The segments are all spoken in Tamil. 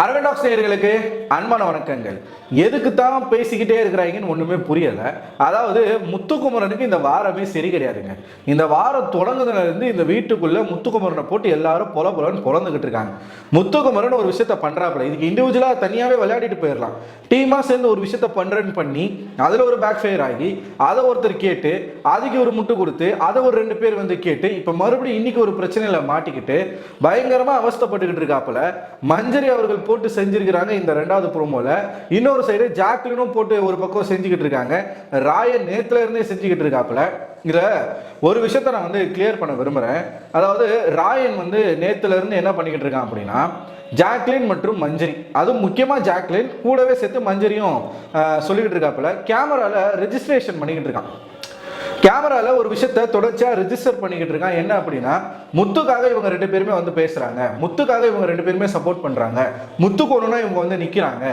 அரகண்டாக்ஸ் நேயர்களுக்கு அன்பான வணக்கங்கள். எதுக்கு தான் பேசிக்கிட்டே இருக்கிறாங்கன்னு ஒன்றுமே புரியலை. அதாவது முத்துக்குமரனுக்கு இந்த வாரமே சரி கிடையாதுங்க. இந்த வாரம் தொடங்குதுலேருந்து இந்த வீட்டுக்குள்ளே முத்துக்குமரனை போட்டு எல்லாரும் பொலன்னு பொழந்துக்கிட்டு இருக்காங்க. முத்துக்குமரன் ஒரு விஷயத்த பண்ணுறாப்புல, இதுக்கு இண்டிவிஜுவலாக தனியாகவே விளையாடிட்டு போயிடலாம். டீமாக சேர்ந்து ஒரு விஷயத்த பண்ணுறேன்னு பண்ணி அதில் ஒரு பேக் ஃபயர் ஆகி அதை ஒருத்தர் கேட்டு அதுக்கு ஒரு முட்டு கொடுத்து அதை ஒரு 2 பேர் வந்து கேட்டு இப்போ மறுபடியும் இன்னைக்கு ஒரு பிரச்சனையில் மாட்டிக்கிட்டு பயங்கரமாக அவஸ்தைப்பட்டுக்கிட்டு இருக்காப்புல. மஞ்சரி அவர்கள் போட்டு செஞ்சிருக்கிறாங்க இந்த 2வது ப்ரோமோல. இன்னொரு சைடு ஜாக்லினும் போட்டு ஒரு பக்கம் செஞ்சுக்கிட்டு இருக்காங்க. ராயன் நேத்துல இருந்தே செஞ்சுக்கிட்டு இருக்காப்புல. இதுல ஒரு விஷயத்த நான் வந்து கிளியர் பண்ண விரும்புறேன். அதாவது ராயன் வந்து நேத்துல இருந்து என்ன பண்ணிக்கிட்டு இருக்கான் அப்படின்னா, ஜாக்லின் மற்றும் மஞ்சரி, அதுவும் முக்கியமா ஜாக்லின் கூடவே சேர்த்து மஞ்சரியும் சொல்லிக்கிட்டு இருக்காப்புல. கேமரால ரெஜிஸ்ட்ரேஷன் பண்ணிக்கிட்டு இருக்கான். கேமரால ஒரு விஷயத்த தொடர்ச்சியா ரெஜிஸ்டர் பண்ணிக்கிட்டு இருக்கான். என்ன அப்படின்னா, முத்துக்காக இவங்க 2 பேருமே வந்து பேசுறாங்க, முத்துக்காக இவங்க 2 பேருமே சப்போர்ட் பண்றாங்க, முத்துக்கு ஒண்ணுனா இவங்க வந்து நிக்கிறாங்க,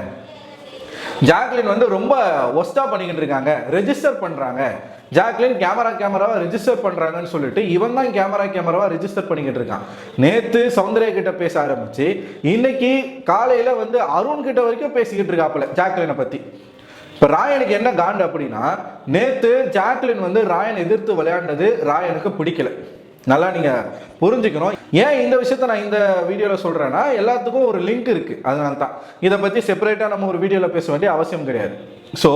ஜாக்லின் வந்து ரொம்ப ஒஸ்டா பண்ணிக்கிட்டு இருக்காங்க, ரெஜிஸ்டர் பண்றாங்க, ஜாக்லின் கேமராவா ரெஜிஸ்டர் பண்றாங்கன்னு சொல்லிட்டு இவன் தான் கேமராவா ரெஜிஸ்டர் பண்ணிக்கிட்டு இருக்கான். நேத்து சௌந்தர்யா கிட்ட பேச ஆரம்பிச்சு இன்னைக்கு காலையில வந்து அருண் கிட்ட வரைக்கும் பேசிக்கிட்டு இருக்காப்புல ஜாக்லினை பத்தி. இப்போ ராயனுக்கு என்ன காண்டு அப்படின்னா, நேத்து ஜாக்லின் வந்து ராயன் எதிர்த்து விளையாண்டது ராயனுக்கு பிடிக்கல. நல்லா நீங்க புரிஞ்சுக்கணும். ஏன் இந்த விஷயத்த நான் இந்த வீடியோல சொல்றேன்னா, எல்லாத்துக்கும் ஒரு லிங்க் இருக்கு. அதனால தான் இதை பத்தி செப்பரேட்டா நம்ம ஒரு வீடியோல பேச வேண்டிய அவசியம் கிடையாது. ஸோ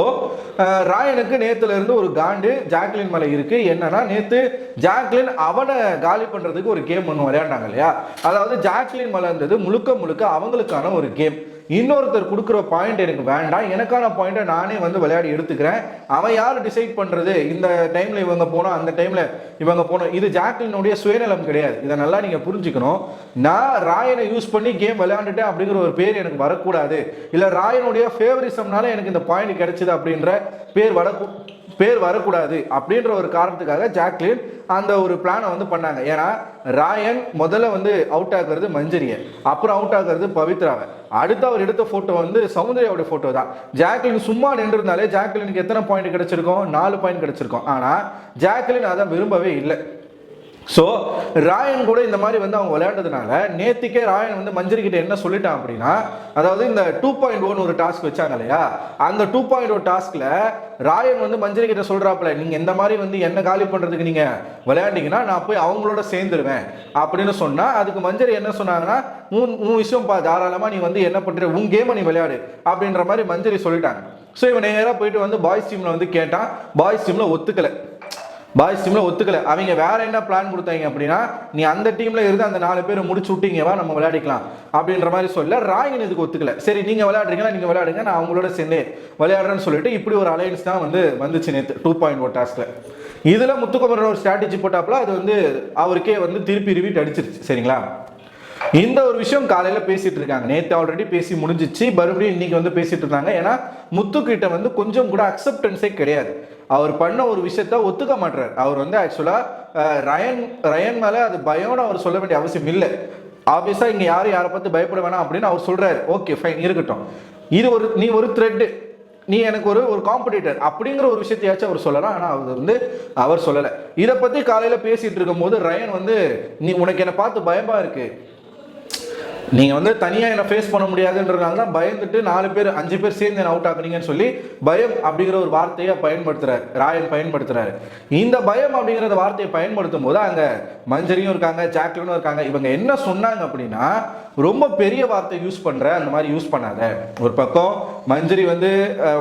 ராயனுக்கு நேத்துல இருந்து ஒரு காண்டு ஜாக்லின் மேல இருக்கு. என்னன்னா, நேத்து ஜாக்லின் அவனை காலி பண்றதுக்கு ஒரு கேம் ஒன்று விளையாண்டாங்க இல்லையா. அதாவது ஜாக்லின் மேல இருந்தது முழுக்க அவங்களுக்கான ஒரு கேம். இன்னொருத்தர் கொடுக்குற பாயிண்ட் எனக்கு வேண்டாம், எனக்கான பாயிண்டை நானே வந்து விளையாடி எடுத்துக்கிறேன். அவன் யார் டிசைட் பண்றது, இந்த டைம்ல இவங்க போனோம் அந்த டைம்ல இவங்க போனோம், இது ஜாக்லினுடைய சுயநலம் கிடையாது. இதை நல்லா நீங்க புரிஞ்சுக்கணும். நான் ராயனை யூஸ் பண்ணி கேம் விளையாண்டுட்டேன் அப்படிங்கிற ஒரு பேர் எனக்கு வரக்கூடாது, இல்ல ராயனுடைய ஃபேவரிசம்னால எனக்கு இந்த பாயிண்ட் கிடைச்சது அப்படின்ற பேர் வரக்கூடாது அப்படின்ற ஒரு காரணத்துக்காக ஜாக்லின் அந்த ஒரு பிளானை வந்து பண்ணாங்க. ஏன்னா ராயன் முதல்ல வந்து அவுட் ஆகுறது மஞ்சரியை, அப்புறம் அவுட் ஆகுறது பவித்ராவை, அடுத்து அவர் எடுத்த போட்டோ வந்து சௌந்தர்யாவோட போட்டோ தான். ஜாக்லின் சும்மா நின்றுருந்தாலே ஜாக்லினுக்கு எத்தனை பாயிண்ட் கிடைச்சிருக்கும்? 4 பாயிண்ட் கிடைச்சிருக்கும். ஆனா ஜாக்லின் அதை விரும்பவே இல்லை. ஸோ ராயன் கூட இந்த மாதிரி வந்து அவங்க விளையாண்டதுனால நேத்திக்கே ராயன் வந்து மஞ்சரி கிட்ட என்ன சொல்லிட்டான் அப்படின்னா, அதாவது இந்த 2.1 ஒரு டாஸ்க் வச்சாங்க இல்லையா, அந்த 2.1 டாஸ்க்ல ராயன் வந்து மஞ்சரி கிட்ட சொல்றாப்புல, நீங்க இந்த மாதிரி வந்து என்ன காலி பண்றதுக்கு நீங்க விளையாண்டீங்கன்னா நான் போய் அவங்களோட சேர்ந்துருவேன் அப்படின்னு சொன்னா, அதுக்கு மஞ்சரி என்ன சொன்னாங்கன்னா, உன் விஷயம் பா, தாராளமா நீ வந்து என்ன பண்ற, உன் கேமை நீ விளையாடு அப்படின்ற மாதிரி மஞ்சரி சொல்லிட்டாங்க. ஸோ இவன் நேராக போயிட்டு வந்து பாய்ஸ் டீம்ல வந்து கேட்டான். பாய்ஸ் டீம்ல ஒத்துக்கல. அவங்க வேற என்ன பிளான் கொடுத்தாங்க அப்படின்னா, நீ அந்த டீம்ல இருந்து அந்த 4 பேரை முடிச்சு விட்டீங்கவா, நம்ம விளையாடிக்கலாம் அப்படின்ற மாதிரி சொல்ல ராயன் இதுக்கு ஒத்துக்கல. சரி நீங்க விளையாடுறீங்களா, நீங்க விளையாடுங்க, நான் அவங்களோட சேர்ந்து விளையாடுறேன்னு சொல்லிட்டு இப்படி ஒரு அலையன்ஸ் தான் வந்து வந்துச்சு நேற்று 2.1 டாஸ்க்ல. இதுல முத்துக்குமரன் ஒரு ஸ்ட்ராட்டஜி போட்டாப்புல, அது வந்து அவருக்கே வந்து திருப்பி ரிவீட் அடிச்சிருச்சு. சரிங்களா, இந்த ஒரு விஷயம் காலையில பேசிட்டு இருக்காங்க. நேற்று ஆல்ரெடி பேசி முடிஞ்சிச்சு, மறுபடியும் இன்னைக்கு வந்து பேசிட்டு இருந்தாங்க. ஏன்னா முத்து கிட்ட வந்து கொஞ்சம் கூட அக்செப்டன்ஸே கிடையாது. அவர் பண்ண ஒரு விஷயத்த ஒத்துக்க மாட்டார். அவர் வந்து ஆக்சுவலா ரயன் மேல அது பயம்னு அவர் சொல்ல வேண்டிய அவசியம் இல்லை. ஆப்வியஸா இங்க யாரை பார்த்து பயப்பட வேணாம் அப்படின்னு அவர் சொல்றாரு. ஓகே ஃபைன், இருக்கட்டும். இது நீ ஒரு த்ரெட், நீ எனக்கு ஒரு காம்படிட்டர் அப்படிங்கிற ஒரு விஷயத்தையாச்சும் அவர் சொல்லலாம். ஆனா அவர் சொல்லலை. இதை பத்தி காலையில பேசிட்டு இருக்கும் போது ரயன் வந்து, நீ உனக்கு என்னை பார்த்து பயமா இருக்கு, நீங்க வந்து தனியா என்ன ஃபேஸ் பண்ண முடியாதுன்றதுனால தான் பயந்துட்டு 4 பேர் 5 பேர் சேர்ந்து என்ன அவுட் ஆக்குறீங்கன்னு சொல்லி பயம் அப்படிங்கிற ஒரு வார்த்தையை ராயன் பயன்படுத்துறாரு. இந்த பயம் அப்படிங்கிற வார்த்தையை பயன்படுத்தும் போது அங்க மஞ்சரியும் இருக்காங்க, ஜாக்லினும் இருக்காங்க. இவங்க என்ன சொன்னாங்க அப்படின்னா, ரொம்ப பெரிய வார்த்தை யூஸ் பண்ற, அந்த மாதிரி யூஸ் பண்ணாத. ஒரு பக்கம் மஞ்சரி வந்து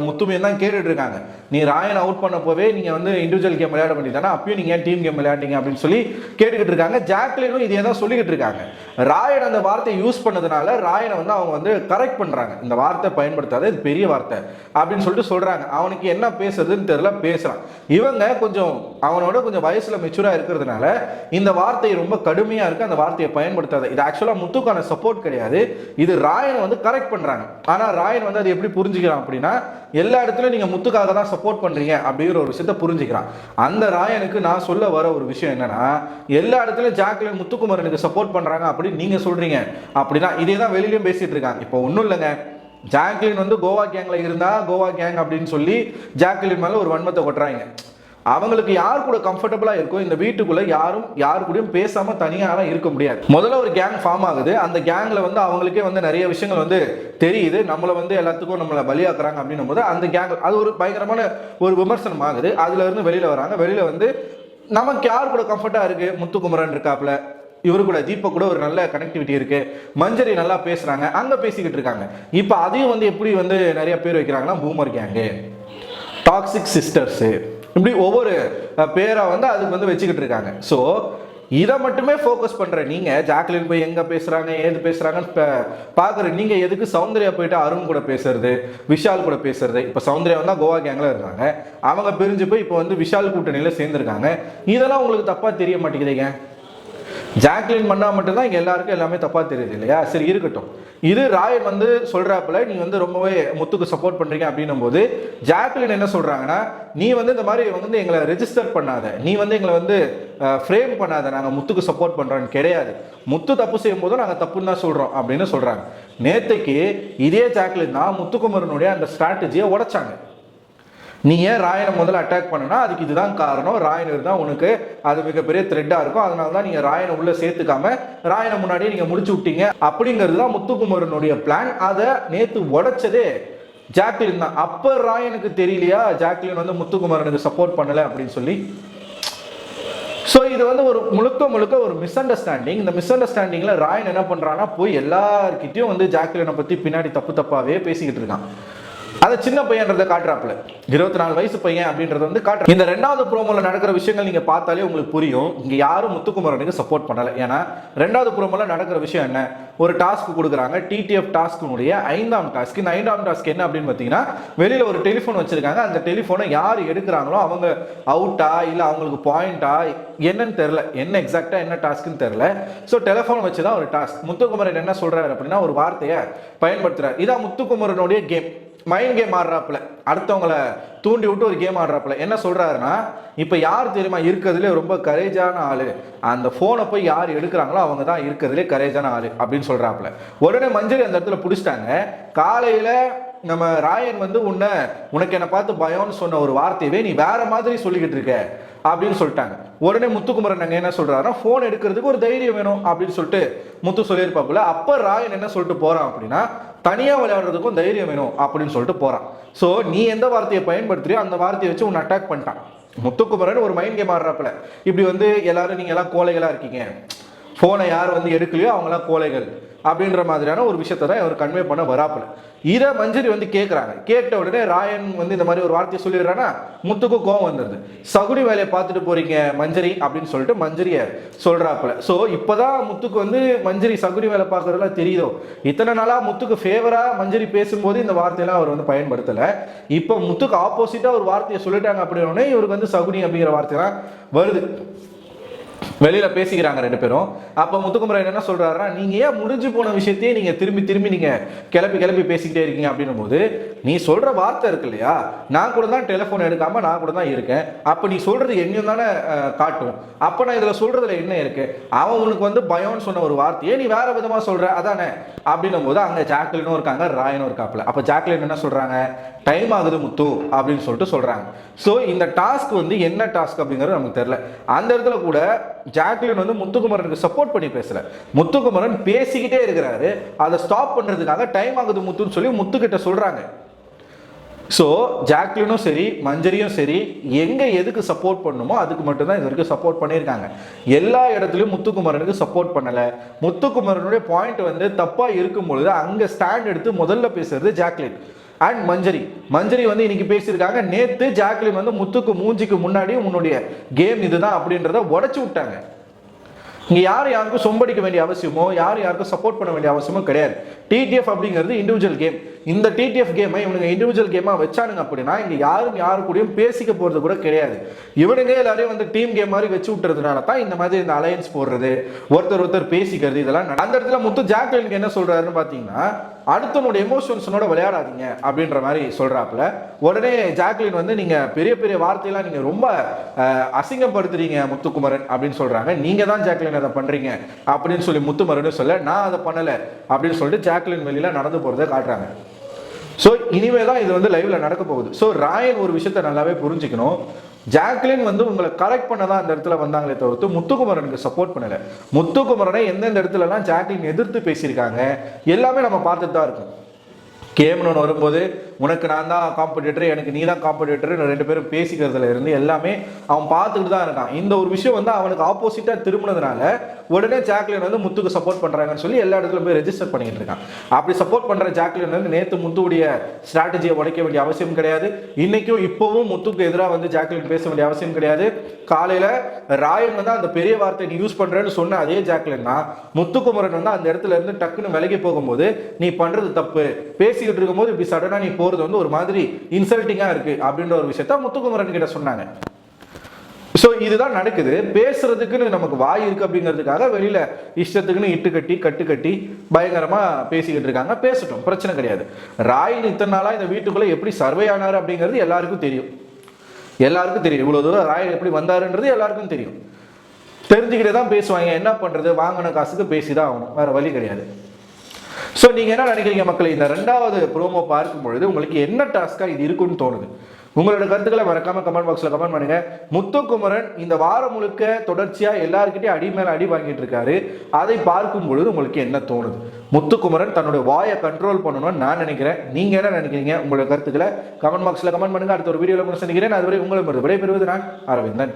முத்துமையும் தான் கேட்டுட்டு இருக்காங்க, நீ ராயன் அவுட் பண்ண போவே நீங்க வந்து இண்டிவிஜுவல் கேம் விளையாட வேண்டியதானே, அப்பயும் நீங்க டீம் கேம் விளையாட்டீங்க அப்படின்னு சொல்லி கேட்டுக்கிட்டு இருக்காங்க. ஜாக்லினும் இதே தான் சொல்லிக்கிட்டு இருக்காங்க. ராயன் அந்த வார்த்தையை யூஸ் பண்ணதுனால ராயனை வந்து அவங்க வந்து கரெக்ட் பண்றாங்க, இந்த வார்த்தை பயன்படுத்தாத, இது பெரிய வார்த்தை அப்படின்னு சொல்லிட்டு சொல்றாங்க. அவனுக்கு என்ன பேசுறதுன்னு தெரியல, பேசுறான். இவங்க கொஞ்சம் அவனோட கொஞ்சம் வயசுல மெச்சூரா இருக்கிறதுனால இந்த வார்த்தை ரொம்ப கடுமையா இருக்கு, அந்த வார்த்தையை பயன்படுத்தாத. இது ஆக்சுவலா முத்துக்கான சப்போர்ட் கிடையாது, இது ராயனை வந்து கரெக்ட் பண்றாங்க. ஆனா ராயன் வந்து அது எப்படி புரிஞ்சுக்கிறான் அப்படின்னா, எல்லா இடத்துலயும் நீங்க முத்துக்காக தான் சப்போர்ட் பண்றீங்க அப்படிங்கிற ஒரு விஷயத்த புரிஞ்சுக்கிறான். அந்த ராயனுக்கு நான் சொல்ல வர ஒரு விஷயம் என்னன்னா, எல்லா இடத்துலயும் ஜாக்லின் முத்துக்குமரனுக்கு சப்போர்ட் பண்றாங்க அப்படின்னு நீங்க சொல்றீங்க அப்படின்னா, இதே தான் வெளியிலயும் பேசிட்டு இருக்காங்க. இப்போ ஒன்றும் இல்லைங்க, ஜாக்லின் வந்து கோவா கேங்ல இருந்தா கோவா கேங் அப்படின்னு சொல்லி ஜாக்லின் மேல ஒரு வன்மத்தை கொட்டுறாங்க. அவங்களுக்கு யார் கூட கம்ஃபர்டபுளா இருக்கோ இந்த வீட்டுக்குள்ள யாரு கூடயும் பேசாம தனியாக இருக்க முடியாது. முதல்ல ஒரு கேங் ஃபார்ம் ஆகுது. அந்த கேங்ல வந்து அவங்களுக்கே வந்து நிறைய விஷயங்கள் வந்து தெரியுது, நம்மளை வந்து எல்லாத்துக்கும் நம்மளை பலியாக்குறாங்க அப்படின்னும் போது அந்த கேங் அது ஒரு பயங்கரமான ஒரு விமர்சனம் ஆகுது. அதுல இருந்து வெளியில வராங்க. வெளியில வந்து நமக்கு யார் கூட கம்ஃபர்ட்டா இருக்கு, முத்துக்குமரன் இருக்காப்ல, இவரு கூட தீபக் கூட ஒரு நல்ல கனெக்டிவிட்டி இருக்கு, மஞ்சரி நல்லா பேசுறாங்க, அங்க பேசிக்கிட்டு இருக்காங்க. இப்ப அதையும் வந்து எப்படி வந்து நிறைய பேர் வைக்கிறாங்கன்னா பூமர் கேங்கு, டாக்ஸிக் சிஸ்டர்ஸ், இப்படி ஒவ்வொரு பேரை வந்து அதுக்கு வந்து வச்சுக்கிட்டு இருக்காங்க. ஸோ இதை மட்டுமே ஃபோக்கஸ் பண்ற நீங்க ஜாக்லின் போய் எங்க பேசுறாங்க ஏது பேசுறாங்கன்னு பாக்குற நீங்க எதுக்கு சௌந்தர்யா போயிட்டு அருண் கூட பேசுறது, விஷால் கூட பேசுறது? இப்ப சௌந்தர்யா வந்து கோவா கேங்ல இருக்காங்க, அவங்க பிரிஞ்சு போய் இப்போ வந்து விஷால் கூட்டணியில சேர்ந்திருக்காங்க. இதெல்லாம் உங்களுக்கு தப்பா தெரிய மாட்டேங்குதுங்க. ஜாக்லின் பண்ணா மட்டும்தான் இங்க எல்லாருக்கும் எல்லாமே தப்பா தெரியுது இல்லையா? சரி இருக்கட்டும். இது ராயன் வந்து சொல்றாப்புல நீ வந்து ரொம்பவே முத்துக்கு சப்போர்ட் பண்றீங்க அப்படின்னும் போது ஜாக்லின் என்ன சொல்றாங்கன்னா, நீ வந்து இந்த மாதிரி வந்து எங்களை ரெஜிஸ்டர் பண்ணாத, நீ வந்து எங்களை வந்து ஃப்ரேம் பண்ணாத, நாங்க முத்துக்கு சப்போர்ட் பண்றோன்னு கிடையாது, முத்து தப்பு செய்யும் போதும் நாங்க தப்புன்னு தான் சொல்றோம் அப்படின்னு சொல்றாங்க. நேத்தைக்கு இதே ஜாக்லின் தான் முத்துக்குமரனுடைய அந்த ஸ்ட்ராட்டஜியை உடைச்சாங்க. நீ ஏன் ராயனை முதல்ல அட்டாக் பண்ணனா, அதுக்கு இதுதான் காரணம், ராயனர் தான் உனக்கு அது மிகப்பெரிய த்ரெட்டா இருக்கும், அதனால தான் நீங்க ராயனை உள்ள சேர்த்துக்காம ராயனை முன்னாடியே நீங்க முடிச்சு விட்டீங்க அப்படிங்கிறது தான் முத்துக்குமரனுடைய பிளான். அதை நேத்து உடைச்சதே ஜாக்லின் தான். அப்ப ராயனுக்கு தெரியலையா ஜாக்லின் வந்து முத்துக்குமரனுக்கு சப்போர்ட் பண்ணல அப்படின்னு சொல்லி? ஸோ இது வந்து ஒரு முழுக்க ஒரு மிஸ் அண்டர்ஸ்டாண்டிங். இந்த மிஸ் அண்டர்ஸ்டாண்டிங்ல ராயன் என்ன பண்றான்னா போய் எல்லார்கிட்டையும் வந்து ஜாக்லினை பத்தி பின்னாடி தப்பாவே பேசிக்கிட்டு இருக்கான். அதை சின்ன பையன்றதை காட்டுறாப்புல, 24 வயசு பையன் அப்படின்றத வந்து காட்டுற. இந்த ரெண்டாவது ப்ரோமோல நடக்கிற விஷயங்கள் நீங்க பார்த்தாலே உங்களுக்கு புரியும், இங்க யாரும் முத்துக்குமரனுக்கு சப்போர்ட் பண்ணல. ஏன்னா ரெண்டாவது ப்ரோமோல நடக்கிற விஷயம் என்ன, ஒரு டாஸ்க் கொடுக்குறாங்க, டிடிஎஃப் டாஸ்க்குடைய 5ஆம் டாஸ்க். இந்த 5ஆம் டாஸ்க் என்ன அப்படின்னு பார்த்தீங்கன்னா, வெளியில ஒரு டெலிஃபோன் வச்சிருக்காங்க, அந்த டெலிஃபோனை யார் எடுக்கிறாங்களோ அவங்க அவுட்டா இல்லை அவங்களுக்கு பாயிண்டா என்னன்னு தெரியல, என்ன எக்ஸாக்டா என்ன டாஸ்க்னு தெரியல. ஸோ டெலிஃபோன் வச்சுதான் ஒரு டாஸ்க். முத்துக்குமரன் என்ன சொல்றாரு அப்படின்னா ஒரு வார்த்தையை பயன்படுத்துறாரு. இதான் முத்துக்குமரனுடைய கேம், மைண்ட் கேம் ஆடுறாப்புல, அடுத்தவங்களை தூண்டி விட்டு ஒரு கேம் ஆடுறாப்புல. என்ன சொல்றாருன்னா, இப்ப யார் தெரியுமா இருக்கிறதுலே ரொம்ப கரேஜான ஆளு, அந்த போனை போய் யார் எடுக்கிறாங்களோ அவங்க தான் இருக்கிறதுலே கரேஜான ஆளு அப்படின்னு சொல்றாப்புல. உடனே மஞ்சரி அந்த இடத்துல பிடிச்சிட்டாங்க. காலையில நம்ம ராயன் வந்து உனக்கு என்ன பார்த்து பயம்னு சொன்ன ஒரு வார்த்தையவே நீ வேற மாதிரி சொல்லிக்கிட்டு இருக்க அப்படின்னு சொல்லிட்டாங்க. உடனே முத்துக்குமரன் அங்க என்ன சொல்றாருன்னா, போன் எடுக்கிறதுக்கு ஒரு தைரியம் வேணும் அப்படின்னு சொல்லிட்டு முத்து சொல்லியிருப்பாப்புல. அப்ப ராயன் என்ன சொல்லிட்டு போறான் அப்படின்னா, தனியா விளையாடுறதுக்கும் தைரியம் வேணும் அப்படின்னு சொல்லிட்டு போறான். ஸோ நீ எந்த வார்த்தையை பயன்படுத்துறியோ அந்த வார்த்தையை வச்சு உன்னை அட்டாக் பண்ணிட்டான். முத்துக்குமரன் ஒரு மைண்ட் கேம் ஆடுறாப்புல, இப்படி வந்து எல்லாரும் நீங்க எல்லாம் கோழைகளா இருக்கீங்க, போனை யார் வந்து எடுக்கலையோ அவங்களாம் கோழைகள் அப்படின்ற மாதிரியான ஒரு விஷயத்தை தான் அவர் கன்வே பண்ண வராப்புல. இதை மஞ்சரி வந்து கேட்குறாங்க. கேட்ட உடனே ராயன் வந்து இந்த மாதிரி ஒரு வார்த்தையை சொல்லிடுறான்னா முத்துக்கு கோவம் வந்துடுது. சகுனி வேலையை பார்த்துட்டு போறீங்க மஞ்சரி அப்படின்னு சொல்லிட்டு மஞ்சரியை சொல்றாப்புல. ஸோ இப்போதான் முத்துக்கு வந்து மஞ்சரி சகுனி வேலை பார்க்கறதுலாம் தெரியுதோ. இத்தனை நாளா முத்துக்கு ஃபேவரா மஞ்சரி பேசும்போது இந்த வார்த்தையெல்லாம் அவர் வந்து பயன்படுத்தலை. இப்போ முத்துக்கு ஆப்போசிட்டா ஒரு வார்த்தையை சொல்லிட்டாங்க அப்படின்னே இவருக்கு வந்து சகுனி அப்படிங்கிற வார்த்தையெல்லாம் வருது. வெளியில பேசிக்கிறாங்க ரெண்டு பேரும். அப்ப முத்துக்குமரன் என்ன சொல்றாருன்னா, நீங்க ஏன் முடிஞ்சு போன விஷயத்தையே நீங்க திரும்பி நீங்க கிளப்பி பேசிக்கிட்டே இருக்கீங்க அப்படின்னும் போது, நீ சொல்ற வார்த்தை இருக்கு இல்லையா, நான் கூட தான் டெலிஃபோன் எடுக்காம நான் கூட தான் இருக்கேன், அப்ப நீ சொல்றது என்னையும் தானே காட்டும், அப்ப நான் இதுல சொல்றதுல என்ன இருக்கு, அவன் உனக்கு வந்து பயம்னு சொன்ன ஒரு வார்த்தையே நீ வேற விதமா சொல்ற அதானே அப்படின்னும் போது அங்க ஜாக்லினும் இருக்காங்க, ராயனும் இருக்காப்புல. அப்ப ஜாக்லின் என்ன சொல்றாங்க, டைம் ஆகுது முத்து அப்படின்னு சொல்லிட்டு சொல்றாங்க. ஸோ இந்த டாஸ்க் வந்து என்ன டாஸ்க் அப்படிங்கிறது நமக்கு தெரியல. அந்த இடத்துல கூட ஜாக்லின் வந்து முத்துக்குமரனுக்கு சப்போர்ட் பண்ணி பேசல, முத்துக்குமரன் பேசிக்கிட்டே இருக்கிறாரு, அதை ஸ்டாப் பண்றதுக்காக டைம் ஆகுது முத்துன்னு சொல்லி முத்துக்கிட்ட சொல்றாங்க. ஸோ ஜாக்லினும் சரி மஞ்சரியும் சரி எங்க எதுக்கு சப்போர்ட் பண்ணுமோ அதுக்கு மட்டும்தான் இது வரைக்கும் சப்போர்ட் பண்ணியிருக்காங்க. எல்லா இடத்துலையும் முத்துக்குமரனுக்கு சப்போர்ட் பண்ணல. முத்துக்குமரனுடைய பாயிண்ட் வந்து தப்பா இருக்கும் பொழுது அங்க ஸ்டாண்ட் எடுத்து முதல்ல பேசுறது ஜாக்லின் அண்ட் மஞ்சரி வந்து இன்னைக்கு பேசியிருக்காங்க. நேத்து ஜாக்லின் வந்து முத்துக்கு மூஞ்சிக்கு முன்னாடி உன்னுடைய கேம் இதுதான் அப்படின்றத உடைச்சு விட்டாங்க. இங்க யாருக்கும் சொம்படிக்க வேண்டிய அவசியமோ யாருக்கும் சப்போர்ட் பண்ண வேண்டிய அவசியமோ கிடையாது. டிடிஎஃப் அப்படிங்கிறது இண்டிவிஜுவல் கேம். இந்த டிடிஎஃப் கேமை இவனுங்க இண்டிவிஜுவல் கேமா வச்சானுங்க அப்படின்னா இங்க யாரு கூடயும் பேசிக்க போறது கூட கிடையாது. இவனுங்க எல்லாரையும் வந்து டீம் கேம் மாதிரி வச்சு விட்டுறதுனால தான் இந்த மாதிரி இந்த அலையன்ஸ் போடுறது, ஒருத்தர் பேசிக்கிறது இதெல்லாம். அந்த இடத்துல முத்து ஜாக்லினுக்கு என்ன சொல்றாருன்னு பாத்தீங்கன்னா, அடுத்தவனுடைய எமோஷன்ஸோட விளையாடாதீங்க அப்படின்ற மாதிரி சொல்றாப்புல. உடனே ஜாக்லின் வந்து நீங்க பெரிய வார்த்தையெல்லாம் நீங்க ரொம்ப அசிங்கப்படுத்துறீங்க முத்துக்குமரன் அப்படின்னு சொல்றாங்க. நீங்க தான் ஜாக்லின் அதை பண்றீங்க அப்படின்னு சொல்லி முத்துமரன் சொல்ல, நான் அதை பண்ணல அப்படின்னு சொல்லிட்டு ஜாக்லின் வெளியில நடந்து போறதை காட்டுறாங்க. ஸோ இனிமே தான் இது வந்து லைவ்ல நடக்க போகுது. ஸோ ராயன் ஒரு விஷயத்த நல்லாவே புரிஞ்சுக்கணும். ஜாக்லின் வந்து உங்களை கரெக்ட் பண்ண தான் அந்த இடத்துல வந்தாங்களே தவிர்த்து முத்துக்குமரனுக்கு சப்போர்ட் பண்ணல. முத்துக்குமரனை எந்தெந்த இடத்துலலாம் ஜாக்லின் எதிர்த்து பேசியிருக்காங்க எல்லாமே நம்ம பார்த்துட்டு தான் இருக்கோம். கேமரன் வரும்போது உனக்கு நான் தான் காம்படிட்டர், எனக்கு நீ தான் காம்படிட்டர், ரெண்டு பேரும் பேசிக்கிறதுல இருந்து எல்லாமே அவன் பார்த்துக்கிட்டு தான் இருக்கான். இந்த ஒரு விஷயம் வந்து அவனுக்கு ஆப்போசிட்டாக திரும்பினதுனால உடனே ஜாக்லின் வந்து முத்துக்கு சப்போர்ட் பண்ணுறாங்கன்னு சொல்லி எல்லா இடத்துல போய் ரெஜிஸ்டர் பண்ணிட்டு இருக்கான். அப்படி சப்போர்ட் பண்ணுற ஜாக்லின் வந்து நேற்று முத்துவுடைய ஸ்ட்ராட்டஜியை உடைக்க வேண்டிய அவசியம் கிடையாது. இன்னைக்கும் இப்போவும் முத்துக்கு எதிராக வந்து ஜாக்லின் பேச வேண்டிய அவசியம் கிடையாது. காலையில் ராயன் வந்து அந்த பெரிய வார்த்தை நீ யூஸ் பண்ணுறேன்னு சொன்ன அதே ஜாக்லின் தான் முத்துக்குமரன் வந்து அந்த இடத்துல இருந்து டக்குன்னு விலகி போகும்போது நீ பண்ணுறது தப்பு, பேசிக்கிட்டு இருக்கும்போது இப்படி சடனாக நீ போகிறது வந்து ஒரு மாதிரி இன்சல்ட்டிங்காக இருக்கு அப்படின்ற ஒரு விஷயத்த முத்துக்குமரன் கிட்ட சொன்னாங்க. ஸோ இதுதான் நடக்குது. பேசுறதுக்குன்னு நமக்கு வாய் இருக்கு அப்படிங்கிறதுக்காக வெளியில இஷ்டத்துக்குன்னு கட்டு கட்டி பயங்கரமா பேசிக்கிட்டு இருக்காங்க. பேசட்டும், பிரச்சனை கிடையாது. ராயின் இத்தனை நாளா இந்த வீட்டுக்குள்ள எப்படி சர்வே ஆனார் அப்படிங்கிறது எல்லாருக்கும் தெரியும். இவ்வளவு தூரம் ராயன் எப்படி வந்தாருன்றது எல்லாருக்கும் தெரியும். தெரிஞ்சுக்கிட்டே தான் பேசுவாங்க. என்ன பண்றது, வாங்கின காசுக்கு பேசிதான் ஆகணும், வேற வழி கிடையாது. ஸோ நீங்க என்ன நினைக்கிறீங்க மக்களே? இந்த 2வது ப்ரோமோ பார்க்கும் பொழுது உங்களுக்கு என்ன டாஸ்கா இது இருக்குன்னு தோணுது? உங்களோட கருத்துக்களை மறக்காம கமெண்ட் பாக்ஸ்ல கமெண்ட் பண்ணுங்க. முத்துக்குமரன் இந்த வாரம் முழுக்க தொடர்ச்சியா எல்லாருக்கிட்டையும் அடி மேல அடி வாங்கிட்டு இருக்காரு. அதை பார்க்கும் பொழுது உங்களுக்கு என்ன தோணுது? முத்துக்குமரன் தன்னுடைய வாயை கண்ட்ரோல் பண்ணணும்னு நான் நினைக்கிறேன். நீங்க என்ன நினைக்கிறீங்க? உங்களோட கருத்துக்களை கமெண்ட் பாக்ஸ்ல கமெண்ட் பண்ணுங்க. அடுத்த ஒரு வீடியோல சந்திக்கிறேன். அதுவரை உங்களை விடைபெறுவது நான் அரவிந்தன்.